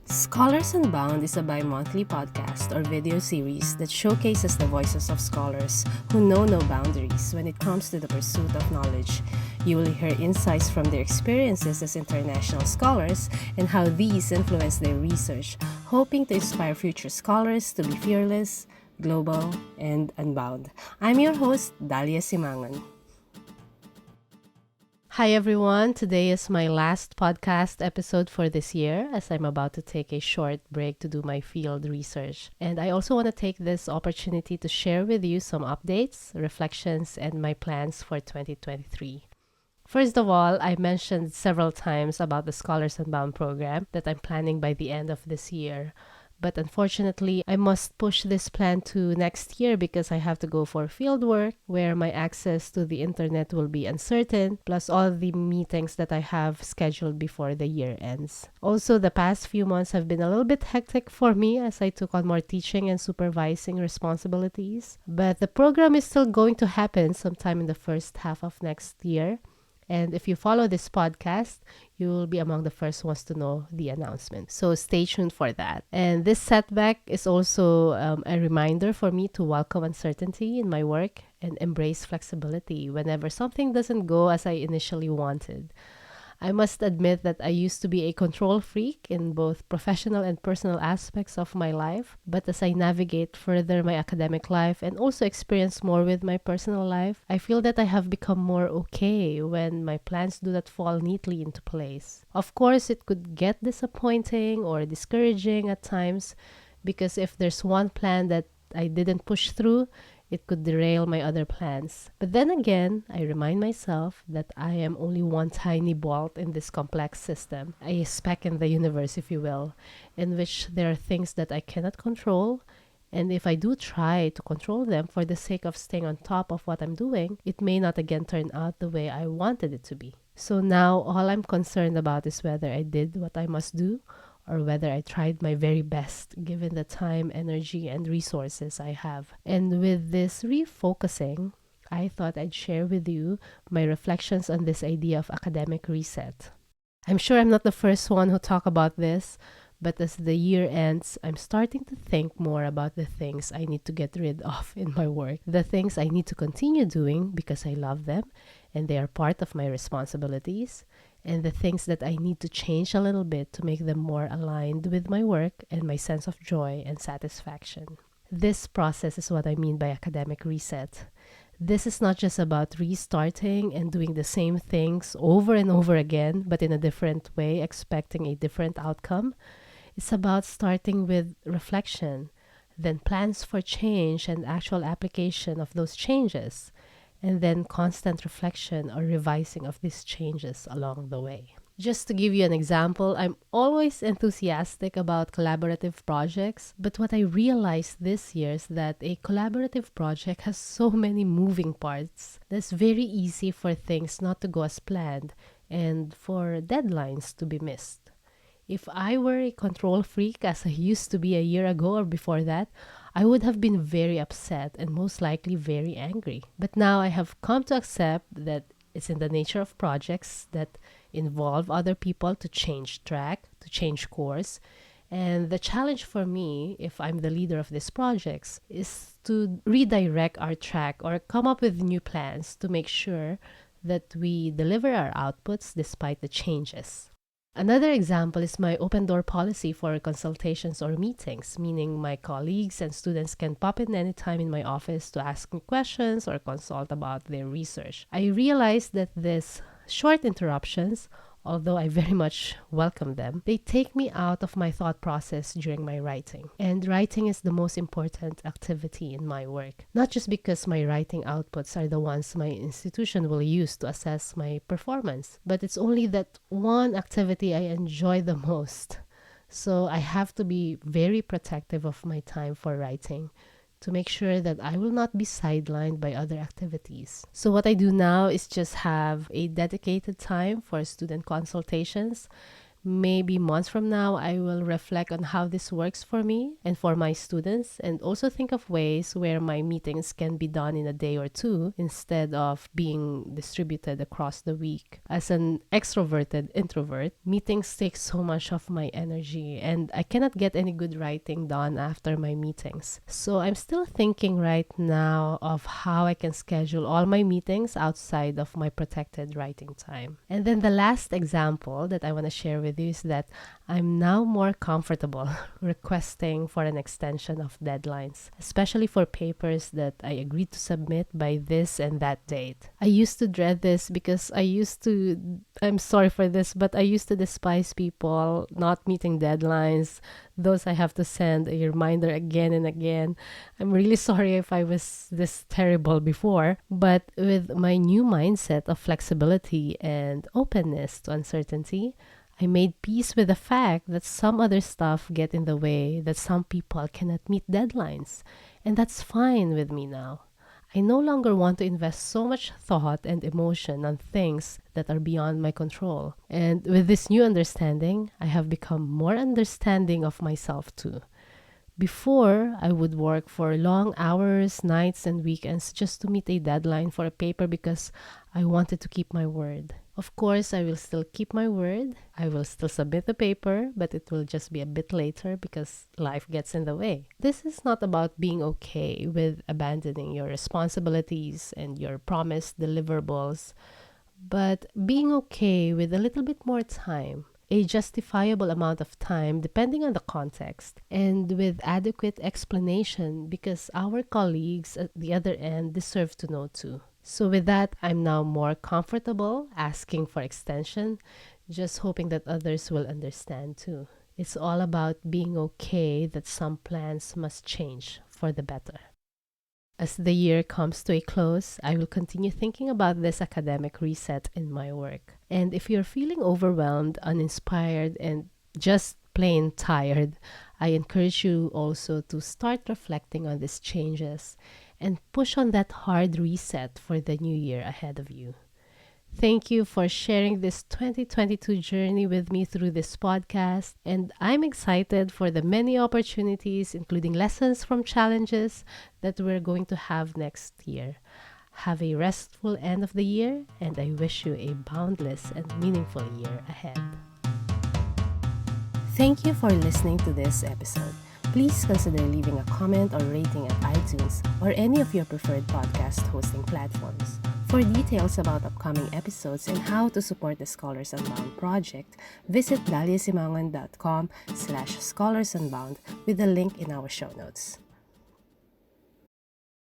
Scholars Unbound is a bi-monthly podcast or video series that showcases the voices of scholars who know no boundaries when it comes to the pursuit of knowledge. You will hear insights from their experiences as international scholars and how these influence their research, hoping to inspire future scholars to be fearless, global, and unbound. I'm your host, Dalia Simangan. Hi everyone, today is my last podcast episode for this year as I'm about to take a short break to do my field research. And I also want to take this opportunity to share with you some updates, reflections, and my plans for 2023. First of all, I mentioned several times about the Scholars Unbound program that I'm planning by the end of this year. But unfortunately, I must push this plan to next year because I have to go for field work where my access to the internet will be uncertain, plus all the meetings that I have scheduled before the year ends. Also, the past few months have been a little bit hectic for me as I took on more teaching and supervising responsibilities. But the program is still going to happen sometime in the first half of next year. And if you follow this podcast, you will be among the first ones to know the announcement. So stay tuned for that. And this setback is also a reminder for me to welcome uncertainty in my work and embrace flexibility whenever something doesn't go as I initially wanted. I must admit that I used to be a control freak in both professional and personal aspects of my life. But as I navigate further my academic life and also experience more with my personal life, I feel that I have become more okay when my plans do not fall neatly into place. Of course, it could get disappointing or discouraging at times because if there's one plan that I didn't push through, it could derail my other plans. But then again, I remind myself that I am only one tiny bolt in this complex system, a speck in the universe, if you will, in which there are things that I cannot control. And if I do try to control them for the sake of staying on top of what I'm doing, it may not again turn out the way I wanted it to be. So now all I'm concerned about is whether I did what I must do or whether I tried my very best given the time, energy, and resources I have. And with this refocusing, I thought I'd share with you my reflections on this idea of academic reset. I'm sure I'm not the first one who talk about this, but as the year ends, I'm starting to think more about the things I need to get rid of in my work, the things I need to continue doing because I love them and they are part of my responsibilities, and the things that I need to change a little bit to make them more aligned with my work and my sense of joy and satisfaction. This process is what I mean by academic reset. This is not just about restarting and doing the same things over and over again, but in a different way, expecting a different outcome. It's about starting with reflection, then plans for change and actual application of those changes, and then constant reflection or revising of these changes along the way. Just to give you an example, I'm always enthusiastic about collaborative projects, but what I realized this year is that a collaborative project has so many moving parts that's very easy for things not to go as planned and for deadlines to be missed. If I were a control freak as I used to be a year ago or before that, I would have been very upset and most likely very angry. But now I have come to accept that it's in the nature of projects that involve other people to change track, to change course. And the challenge for me, if I'm the leader of these projects, is to redirect our track or come up with new plans to make sure that we deliver our outputs despite the changes. Another example is my open door policy for consultations or meetings, meaning my colleagues and students can pop in anytime in my office to ask me questions or consult about their research. I realized that these short interruptions, although I very much welcome them, they take me out of my thought process during my writing. And writing is the most important activity in my work. Not just because my writing outputs are the ones my institution will use to assess my performance, but it's only that one activity I enjoy the most. So I have to be very protective of my time for writing to make sure that I will not be sidelined by other activities. So what I do now is just have a dedicated time for student consultations, Maybe months from now, I will reflect on how this works for me and for my students, and also think of ways where my meetings can be done in a day or two instead of being distributed across the week. As an extroverted introvert, meetings take so much of my energy, and I cannot get any good writing done after my meetings. So I'm still thinking right now of how I can schedule all my meetings outside of my protected writing time. And then the last example that I want to share with you is that I'm now more comfortable requesting for an extension of deadlines, especially for papers that I agreed to submit by this and that date. I used to dread this because I'm sorry for this, but I used to despise people not meeting deadlines, those I have to send a reminder again and again. I'm really sorry if I was this terrible before, but with my new mindset of flexibility and openness to uncertainty, I made peace with the fact that some other stuff get in the way, that some people cannot meet deadlines. And that's fine with me now. I no longer want to invest so much thought and emotion on things that are beyond my control. And with this new understanding, I have become more understanding of myself too. Before, I would work for long hours, nights, and weekends just to meet a deadline for a paper because I wanted to keep my word. Of course, I will still keep my word. I will still submit the paper, but it will just be a bit later because life gets in the way. This is not about being okay with abandoning your responsibilities and your promised deliverables, but being okay with a little bit more time, a justifiable amount of time depending on the context, and with adequate explanation because our colleagues at the other end deserve to know too. So with that, I'm now more comfortable asking for extension, just hoping that others will understand too. It's all about being okay that some plans must change for the better. As the year comes to a close, I will continue thinking about this academic reset in my work. And if you're feeling overwhelmed, uninspired, and just plain tired, I encourage you also to start reflecting on these changes and push on that hard reset for the new year ahead of you. Thank you for sharing this 2022 journey with me through this podcast. And I'm excited for the many opportunities, including lessons from challenges that we're going to have next year. Have a restful end of the year, and I wish you a boundless and meaningful year ahead. Thank you for listening to this episode. Please consider leaving a comment or rating at iTunes or any of your preferred podcast hosting platforms. For details about upcoming episodes and how to support the Scholars Unbound project, visit daliasimangon.com/scholars unbound with the link in our show notes.